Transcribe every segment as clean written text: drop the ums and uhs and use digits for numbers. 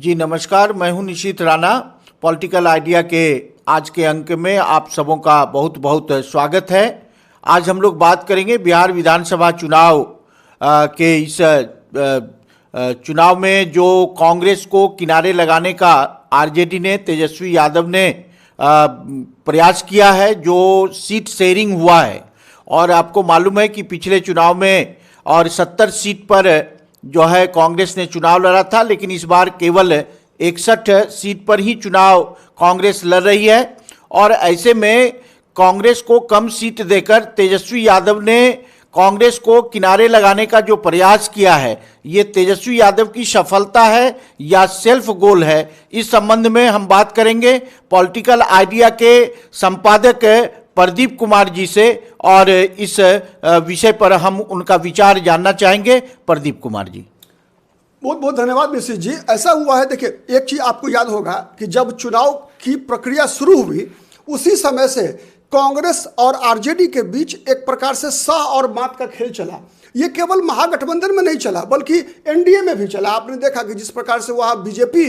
जी नमस्कार, मैं हूं निशित राणा। पॉलिटिकल आइडिया के आज के अंक में आप सबों का बहुत बहुत स्वागत है। आज हम लोग बात करेंगे बिहार विधानसभा चुनाव के इस चुनाव में जो कांग्रेस को किनारे लगाने का आरजेडी ने, तेजस्वी यादव ने प्रयास किया है, जो सीट शेयरिंग हुआ है। और आपको मालूम है कि पिछले चुनाव में और 70 सीट पर जो है कांग्रेस ने चुनाव लड़ा था, लेकिन इस बार केवल 61 सीट पर ही चुनाव कांग्रेस लड़ रही है। और ऐसे में कांग्रेस को कम सीट देकर तेजस्वी यादव ने कांग्रेस को किनारे लगाने का जो प्रयास किया है, ये तेजस्वी यादव की सफलता है या सेल्फ गोल है, इस संबंध में हम बात करेंगे पॉलिटिकल आइडिया के संपादक प्रदीप कुमार जी से। और इस विषय पर हम उनका विचार जानना चाहेंगे। प्रदीप कुमार जी, बहुत बहुत धन्यवाद निशित जी। ऐसा हुआ है, देखिए, एक चीज आपको याद होगा कि जब चुनाव की प्रक्रिया शुरू हुई उसी समय से कांग्रेस और आरजेडी के बीच एक प्रकार से शाह और मात का खेल चला। ये केवल महागठबंधन में नहीं चला बल्कि एनडीए में भी चला। आपने देखा कि जिस प्रकार से वहाँ बीजेपी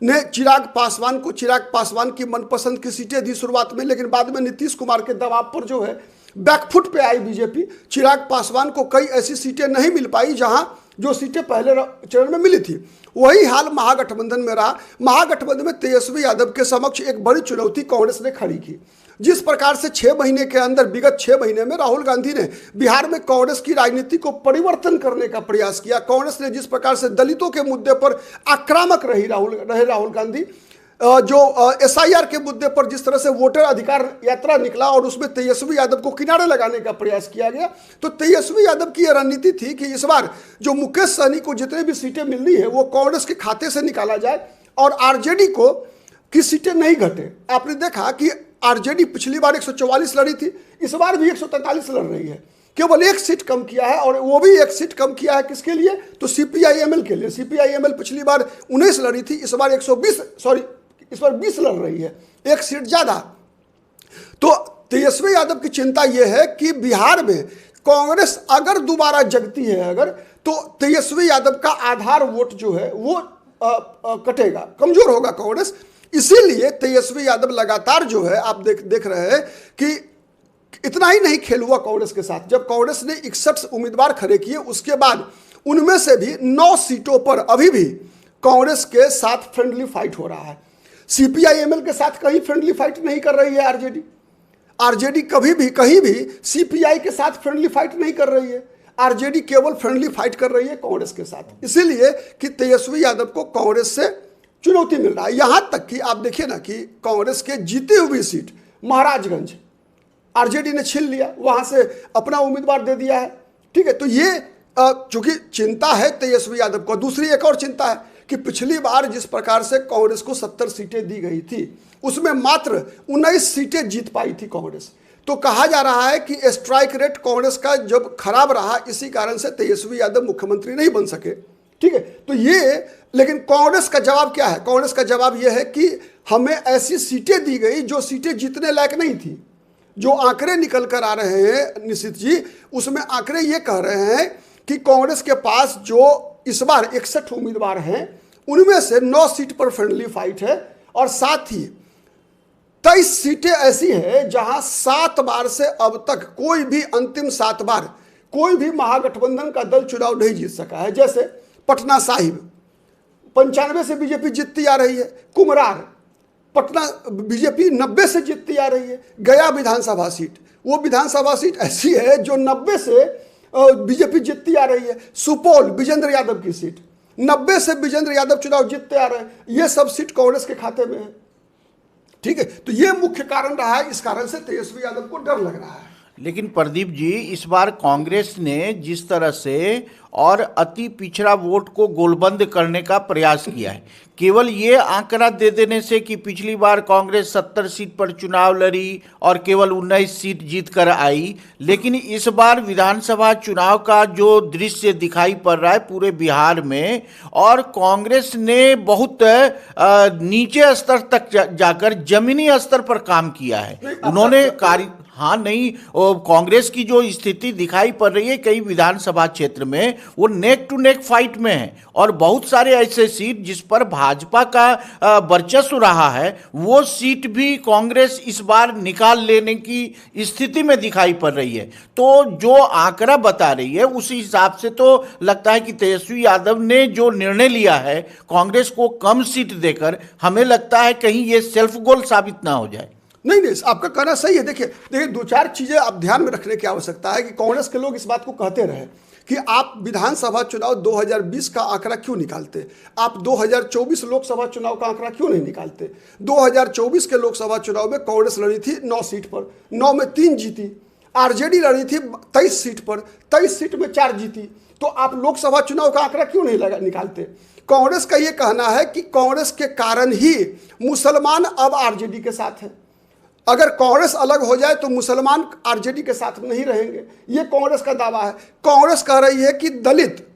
ने चिराग पासवान की मनपसंद की सीटें दी शुरुआत में, लेकिन बाद में नीतीश कुमार के दबाव पर जो है बैकफुट पे आई बीजेपी। चिराग पासवान को कई ऐसी सीटें नहीं मिल पाई जहां जो सीटें पहले चरण में मिली थी। वही हाल महागठबंधन में रहा। महागठबंधन में तेजस्वी यादव के समक्ष एक बड़ी चुनौती कांग्रेस ने खड़ी की। जिस प्रकार से 6 महीने के अंदर, विगत 6 महीने में राहुल गांधी ने बिहार में कांग्रेस की राजनीति को परिवर्तन करने का प्रयास किया। कांग्रेस ने जिस प्रकार से दलितों के मुद्दे पर आक्रामक रहे राहुल गांधी, जो एसआईआर के मुद्दे पर जिस तरह से वोटर अधिकार यात्रा निकला और उसमें तेजस्वी यादव को किनारे लगाने का प्रयास किया गया, तो तेजस्वी यादव की यह रणनीति थी कि इस बार जो मुकेश सहनी को जितने भी सीटें मिलनी है वो कांग्रेस के खाते से निकाला जाए और आरजेडी को की सीटें नहीं घटे। आपने देखा कि आरजेडी पिछली बार 144 लड़ी थी, इस बार भी 143 लड़ रही है। केवल एक सीट कम किया है, और वो भी एक सीट कम किया है किसके लिए? तो सीपीआईएमएल के लिए। सीपीआईएमएल पिछली बार 19 लड़ी थी, इस बार 20 लड़ रही है, एक सीट ज्यादा। तो तेजस्वी यादव की चिंता यह है कि बिहार में कांग्रेस अगर दोबारा जगती है अगर, तो तेजस्वी यादव का आधार वोट जो है वो कटेगा, कमजोर होगा कांग्रेस। इसीलिए तेजस्वी यादव लगातार जो है आप देख रहे हैं कि इतना ही नहीं खेल हुआ कांग्रेस के साथ। जब कांग्रेस ने 61 उम्मीदवार खड़े किए, उसके बाद उनमें से भी 9 सीटों पर अभी भी कांग्रेस के साथ फ्रेंडली फाइट हो रहा है। सीपीआईएमएल के साथ कहीं फ्रेंडली फाइट नहीं कर रही है आरजेडी कभी भी कहीं भी सीपीआई के साथ फ्रेंडली फाइट नहीं कर रही है। आरजेडी केवल फ्रेंडली फाइट कर रही है कांग्रेस के साथ, इसीलिए कि तेजस्वी यादव को कांग्रेस से चुनौती मिल रहा है। यहां तक कि आप देखिए ना कि कांग्रेस के जीती हुई सीट महाराजगंज आरजेडी ने छीन लिया, वहां से अपना उम्मीदवार दे दिया है। ठीक है, तो ये चूंकि चिंता है तेजस्वी यादव को। दूसरी एक और चिंता है कि पिछली बार जिस प्रकार से कांग्रेस को 70 सीटें दी गई थी, उसमें मात्र 19 सीटें जीत पाई थी कांग्रेस। तो कहा जा रहा है कि स्ट्राइक रेट कांग्रेस का जब खराब रहा, इसी कारण से तेजस्वी यादव मुख्यमंत्री नहीं बन सके। ठीक है, तो ये, लेकिन कांग्रेस का जवाब क्या है? कांग्रेस का जवाब यह है कि हमें ऐसी सीटें दी गई जो सीटें जीतने लायक नहीं थी। जो आंकड़े निकल कर आ रहे हैं निशित जी, उसमें आंकड़े ये कह रहे हैं कि कांग्रेस के पास जो इस बार 61 उम्मीदवार हैं, उनमें से 9 सीट पर फ्रेंडली फाइट है, और साथ ही 23 सीटें ऐसी हैं जहां 7 बार से अब तक कोई भी अंतिम 7 बार कोई भी महागठबंधन का दल चुनाव नहीं जीत सका है। जैसे पटना साहिब 95 से बीजेपी जीतती आ रही है, कुमरार पटना बीजेपी 90 से जीतती आ रही है, गया विधानसभा सीट, वो विधानसभा सीट ऐसी है जो 90 से बीजेपी जीतती आ रही है। सुपौल विजेंद्र यादव की सीट, 90 से विजेंद्र यादव चुनाव जीतते आ रहे हैं, ये सब सीट कांग्रेस के खाते में है। ठीक है, तो ये मुख्य कारण रहा है, इस कारण से तेजस्वी यादव को डर लग रहा है। लेकिन प्रदीप जी, इस बार कांग्रेस ने जिस तरह से और अति पिछड़ा वोट को गोलबंद करने का प्रयास किया है, केवल ये आंकड़ा दे देने से कि पिछली बार कांग्रेस 70 सीट पर चुनाव लड़ी और केवल 19 सीट जीत कर आई, लेकिन इस बार विधानसभा चुनाव का जो दृश्य दिखाई पड़ रहा है पूरे बिहार में, और कांग्रेस ने बहुत नीचे स्तर तक जाकर जमीनी स्तर पर काम किया है। उन्होंने हाँ नहीं, कांग्रेस की जो स्थिति दिखाई पड़ रही है कई विधानसभा क्षेत्र में, वो नेक टू नेक फाइट में है और बहुत सारे ऐसे सीट जिस पर भाजपा का वर्चस्व रहा है, वो सीट भी कांग्रेस इस बार निकाल लेने की स्थिति में दिखाई पड़ रही है। तो जो आंकड़ा बता रही है उस हिसाब से तो लगता है कि तेजस्वी यादव ने जो निर्णय लिया है कांग्रेस को कम सीट देकर, हमें लगता है कहीं ये सेल्फ गोल साबित ना हो जाए। नहीं नहीं, आपका कहना सही है। देखिए देखिए, दो चार चीजें आप ध्यान में रखने की आवश्यकता है कि कांग्रेस के लोग इस बात को कहते रहे कि आप विधानसभा चुनाव 2020 का आंकड़ा क्यों निकालते, आप 2024 लोकसभा चुनाव का आंकड़ा क्यों नहीं निकालते। 2024 के लोकसभा चुनाव में कांग्रेस लड़ी थी 9 सीट पर, 9 में 3 जीती। आरजेडी लड़ी थी 23 सीट पर, 23 सीट में 4 जीती। तो आप लोकसभा चुनाव का आंकड़ा क्यों नहीं निकालते। कांग्रेस का यह कहना है कि कांग्रेस के कारण ही मुसलमान अब आरजेडी के साथ हैं। अगर कांग्रेस अलग हो जाए तो मुसलमान आरजेडी के साथ नहीं रहेंगे, ये कांग्रेस का दावा है। कांग्रेस कह रही है कि दलित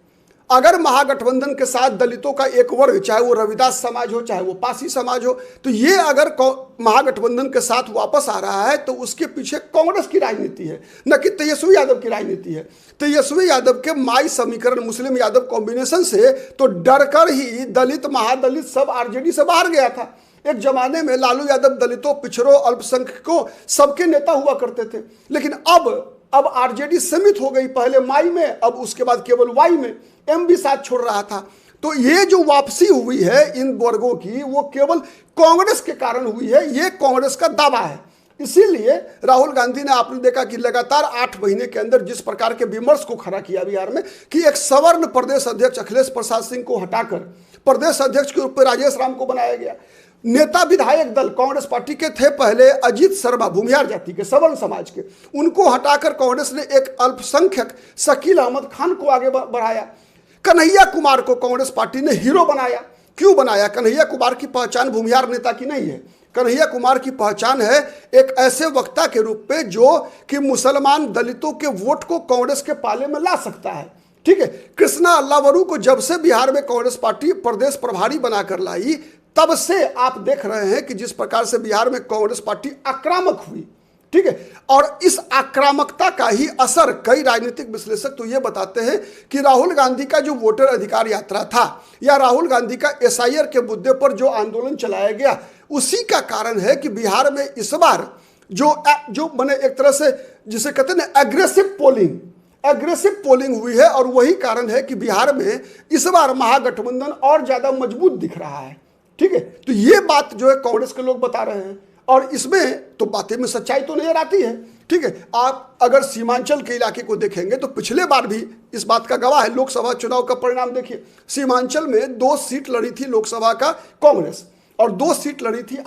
अगर महागठबंधन के साथ दलितों का एक वर्ग, चाहे वो रविदास समाज हो चाहे वो पासी समाज हो, तो ये अगर महागठबंधन के साथ वापस आ रहा है तो उसके पीछे कांग्रेस की राजनीति है, न कि तेजस्वी यादव की राजनीति है। तेजस्वी यादव के माई समीकरण मुस्लिम यादव कॉम्बिनेशन से तो डरकर ही दलित महादलित सब आरजेडी से बाहर गया था। एक जमाने में लालू यादव दलितों, पिछड़ों, अल्पसंख्यकों सबके नेता हुआ करते थे, लेकिन अब आरजेडी सीमित हो गई। पहले माई में, अब उसके बाद केवल वाई में, एम भी साथ छोड़ रहा था। तो ये जो वापसी हुई है इन वर्गों की, वो केवल कांग्रेस के कारण हुई है, ये कांग्रेस का दावा है। इसीलिए राहुल गांधी ने, आपने देखा कि लगातार 8 महीने के अंदर जिस प्रकार के विमर्श को खड़ा किया बिहार में कि एक सवर्ण प्रदेश अध्यक्ष अखिलेश प्रसाद सिंह को हटाकर प्रदेश अध्यक्ष के रूप में राजेश राम को बनाया गया। नेता विधायक दल कांग्रेस पार्टी के थे पहले अजीत शर्मा, भूमिहार जाति के, सवर्ण समाज के, उनको हटाकर कांग्रेस ने एक अल्पसंख्यक शकील अहमद खान को आगे बढ़ाया। कन्हैया कुमार को कांग्रेस पार्टी ने हीरो बनाया। क्यों बनाया? कन्हैया कुमार की पहचान भूमिहार नेता की नहीं है। कन्हैया कुमार की पहचान है एक ऐसे वक्ता के रूप में जो कि मुसलमान दलितों के वोट को कांग्रेस के पाले में ला सकता है। ठीक है, कृष्णा अल्लावरू को जब से बिहार में कांग्रेस पार्टी प्रदेश प्रभारी बनाकर लाई, तब से आप देख रहे हैं कि जिस प्रकार से बिहार में कांग्रेस पार्टी आक्रामक हुई। ठीक है, और इस आक्रामकता का ही असर कई राजनीतिक विश्लेषक तो ये बताते हैं कि राहुल गांधी का जो वोटर अधिकार यात्रा था या राहुल गांधी का एसआईआर के मुद्दे पर जो आंदोलन चलाया गया, उसी का कारण है कि बिहार में इस बार जो मैंने एक तरह से जिसे कहते हैं ना एग्रेसिव पोलिंग हुई है। और वही कारण है कि बिहार में इस बार महागठबंधन और ज्यादा मजबूत दिख रहा है। ठीक है, तो ये बात जो है कांग्रेस के लोग बता रहे हैं और इसमें तो बातें में सच्चाई तो नजर आती है। ठीक है, आप अगर सीमांचल के इलाके को देखेंगे तो पिछले बार भी इस बात का गवाह है। लोकसभा चुनाव का परिणाम देखिए, सीमांचल में 2 सीट लड़ी थी लोकसभा का कांग्रेस और 2 सीट लड़ी थी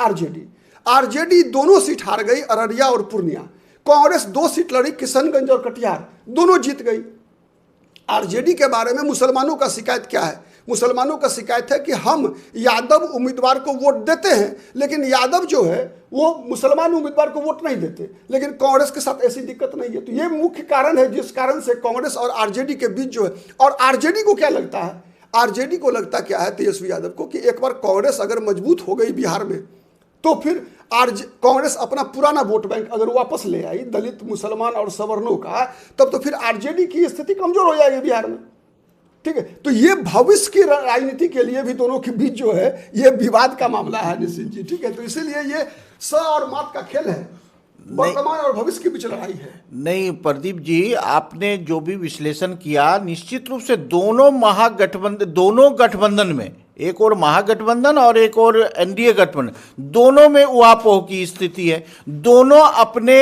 आरजेडी दोनों सीट हार गई, अररिया और पूर्णिया। कांग्रेस 2 सीट लड़ी, किशनगंज और कटिहार, दोनों जीत गई। आरजेडी के बारे में मुसलमानों का शिकायत क्या है? मुसलमानों का शिकायत है कि हम यादव उम्मीदवार को वोट देते हैं, लेकिन यादव जो है वो मुसलमान उम्मीदवार को वोट नहीं देते। लेकिन कांग्रेस के साथ ऐसी दिक्कत नहीं है। तो ये मुख्य कारण है जिस कारण से कांग्रेस और आरजेडी के बीच जो है, और आरजेडी को क्या लगता है, आरजेडी को लगता क्या है तेजस्वी यादव को कि एक बार कांग्रेस अगर मजबूत हो गई बिहार में तो फिर कांग्रेस अपना पुराना वोट बैंक अगर वापस ले आई दलित, मुसलमान और सवर्णों का, तब तो फिर आरजेडी की स्थिति कमजोर हो जाएगी बिहार में। ठीक है, तो ये भविष्य की राजनीति के लिए भी दोनों के बीच जो है ये विवाद का मामला है निश्चित जी। ठीक है, तो इसीलिए ये स और मात का खेल है, वर्तमान और भविष्य के बीच लड़ाई है। नहीं प्रदीप जी, आपने जो भी विश्लेषण किया, निश्चित रूप से दोनों गठबंधन में, एक और महागठबंधन और एक और एनडीए गठबंधन, दोनों में उहापोह की स्थिति है। दोनों अपने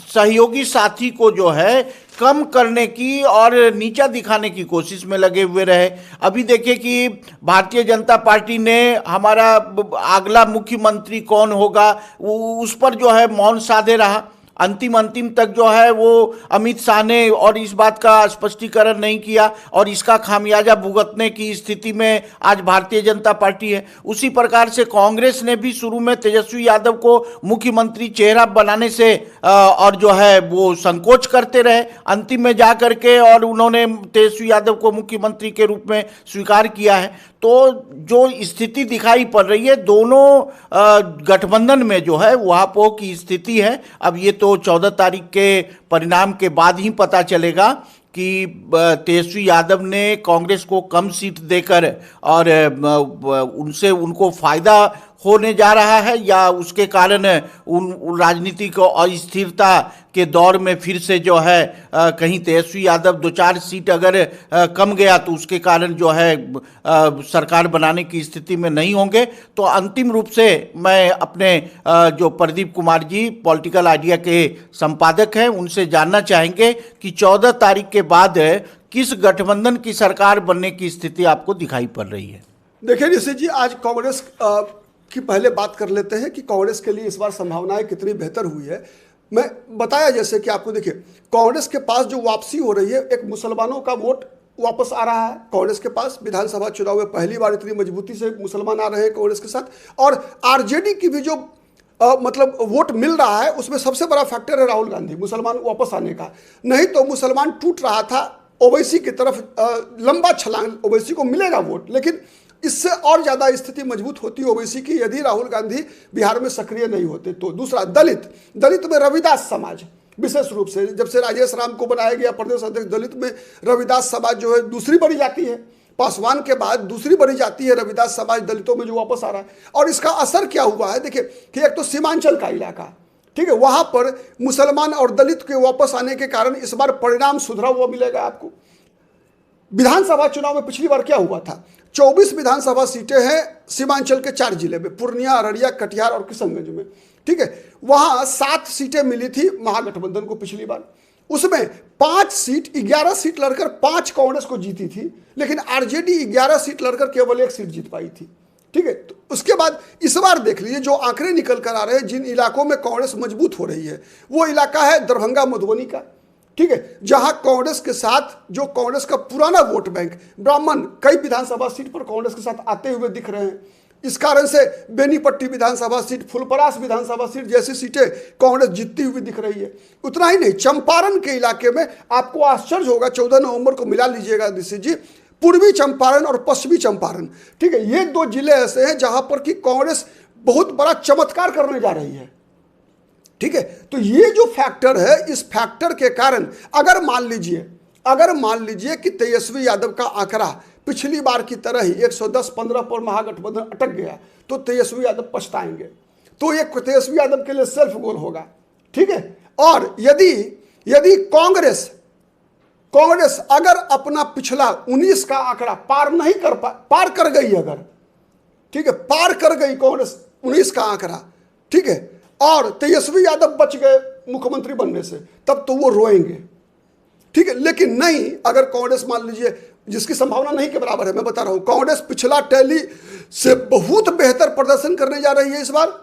सहयोगी साथी को जो है कम करने की और नीचा दिखाने की कोशिश में लगे हुए रहे। अभी देखिए कि भारतीय जनता पार्टी ने हमारा अगला मुख्यमंत्री कौन होगा उस पर जो है मौन साधे रहा। अंतिम तक जो है वो अमित शाह ने और इस बात का स्पष्टीकरण नहीं किया और इसका खामियाजा भुगतने की स्थिति में आज भारतीय जनता पार्टी है। उसी प्रकार से कांग्रेस ने भी शुरू में तेजस्वी यादव को मुख्यमंत्री चेहरा बनाने से और जो है वो संकोच करते रहे, अंतिम में जा करके और उन्होंने तेजस्वी यादव को मुख्यमंत्री के रूप में स्वीकार किया है। तो जो स्थिति दिखाई पड़ रही है दोनों गठबंधन में जो है वहां की स्थिति है, अब ये तो 14 तारीख के परिणाम के बाद ही पता चलेगा कि तेजस्वी यादव ने कांग्रेस को कम सीट देकर और उनसे उनको फायदा होने जा रहा है या उसके कारण उन राजनीतिक अस्थिरता के दौर में फिर से जो है कहीं तेजस्वी यादव 2-4 सीट अगर कम गया तो उसके कारण जो है सरकार बनाने की स्थिति में नहीं होंगे। तो अंतिम रूप से मैं अपने जो प्रदीप कुमार जी पॉलिटिकल आइडिया के संपादक हैं उनसे जानना चाहेंगे कि 14 तारीख के बाद किस गठबंधन की सरकार बनने की स्थिति आपको दिखाई पड़ रही है। देखिए निश्चित जी, आज कांग्रेस की पहले बात कर लेते हैं कि कांग्रेस के लिए इस बार संभावनाएं कितनी बेहतर हुई है। मैं बताया जैसे कि आपको, देखिए कांग्रेस के पास जो वापसी हो रही है, एक मुसलमानों का वोट वापस आ रहा है कांग्रेस के पास। विधानसभा चुनाव में पहली बार इतनी मजबूती से मुसलमान आ रहे हैं कांग्रेस के साथ, और आरजेडी की भी जो मतलब वोट मिल रहा है उसमें सबसे बड़ा फैक्टर है राहुल गांधी, मुसलमान वापस आने का। नहीं तो मुसलमान टूट रहा था, ओवैसी की तरफ लंबा छलांग, ओवैसी को मिलेगा वोट, लेकिन इससे और ज़्यादा स्थिति मजबूत होती ओवैसी की यदि राहुल गांधी बिहार में सक्रिय नहीं होते तो। दूसरा, दलित में रविदास समाज, विशेष रूप से जब से राजेश राम को बनाया गया प्रदेश अध्यक्ष, दलित में रविदास समाज जो है दूसरी बड़ी जाति है, पासवान के बाद दूसरी बड़ी जाति है रविदास समाज दलितों में जो वापस आ रहा है। और इसका असर क्या हुआ है, देखिए कि एक तो सीमांचल का इलाका, ठीक है, वहाँ पर मुसलमान और दलित के वापस आने के कारण इस बार परिणाम सुधरा हुआ मिलेगा आपको। विधानसभा चुनाव में पिछली बार क्या हुआ था, 24 विधानसभा सीटें हैं सीमांचल के 4 जिले में, पूर्णिया, अररिया, कटिहार और किशनगंज में, ठीक है। वहां 7 सीटें मिली थी महागठबंधन को पिछली बार, उसमें 5 सीट 11 सीट लड़कर 5 कांग्रेस को जीती थी, लेकिन आरजेडी 11 सीट लड़कर केवल 1 सीट जीत पाई थी, ठीक है। तो उसके बाद इस बार देख लीजिए जो आंकड़े निकल कर आ रहे हैं, जिन इलाकों में कांग्रेस मजबूत हो रही है वो इलाका है दरभंगा मधुबनी का, ठीक है, जहां कांग्रेस के साथ जो कांग्रेस का पुराना वोट बैंक ब्राह्मण कई विधानसभा सीट पर कांग्रेस के साथ आते हुए दिख रहे हैं। इस कारण से बेनीपट्टी विधानसभा सीट, फुलपरास विधानसभा सीट जैसी सीटें कांग्रेस जीतती हुई दिख रही है। उतना ही नहीं, चंपारण के इलाके में आपको आश्चर्य होगा, 14 नवंबर को मिला लीजिएगा निश्चित जी, पूर्वी चंपारण और पश्चिमी चंपारण, ठीक है, ये 2 जिले ऐसे हैं जहां पर कि कांग्रेस बहुत बड़ा चमत्कार करने जा रही है, ठीक है। तो ये जो फैक्टर है, इस फैक्टर के कारण अगर मान लीजिए कि तेजस्वी यादव का आंकड़ा पिछली बार की तरह ही 110-15 पर महागठबंधन अटक गया तो तेजस्वी यादव पछताएंगे, तो ये तेजस्वी यादव के लिए सेल्फ गोल होगा, ठीक है। और यदि कांग्रेस अगर अपना पिछला 19 का आंकड़ा पार कर गई अगर, ठीक है, पार कर गई कांग्रेस 19 का आंकड़ा, ठीक है, और तेजस्वी यादव बच गए मुख्यमंत्री बनने से, तब तो वो रोएंगे, ठीक है। लेकिन नहीं, अगर कांग्रेस मान लीजिए, जिसकी संभावना नहीं के बराबर है, मैं बता रहा हूं, कांग्रेस पिछला टैली से बहुत बेहतर प्रदर्शन करने जा रही है इस बार,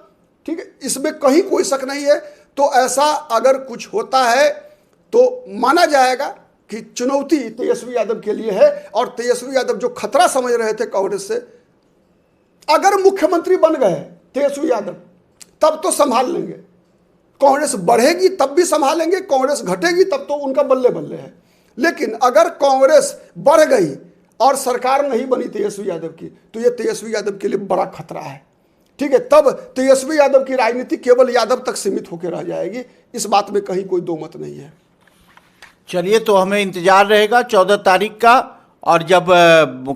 ठीक है, इसमें कहीं कोई शक नहीं है। तो ऐसा अगर कुछ होता है तो माना जाएगा कि चुनौती तेजस्वी यादव के लिए है, और तेजस्वी यादव जो खतरा समझ रहे थे कांग्रेस से, अगर मुख्यमंत्री बन गए तेजस्वी यादव तब तो संभाल लेंगे, कांग्रेस बढ़ेगी तब भी संभालेंगे, कांग्रेस घटेगी तब तो उनका बल्ले बल्ले है। लेकिन अगर कांग्रेस बढ़ गई और सरकार नहीं बनी तेजस्वी यादव की, तो यह तेजस्वी यादव के लिए बड़ा खतरा है, ठीक है। तब तेजस्वी यादव की राजनीति केवल यादव तक सीमित होकर रह जाएगी, इस बात में कहीं कोई दो मत नहीं है। चलिए, तो हमें इंतजार रहेगा 14 तारीख का, और जब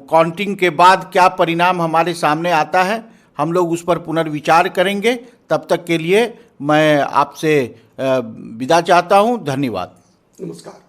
काउंटिंग के बाद क्या परिणाम हमारे सामने आता है हम लोग उस पर पुनर्विचार करेंगे। तब तक के लिए मैं आपसे विदा चाहता हूं। धन्यवाद। नमस्कार।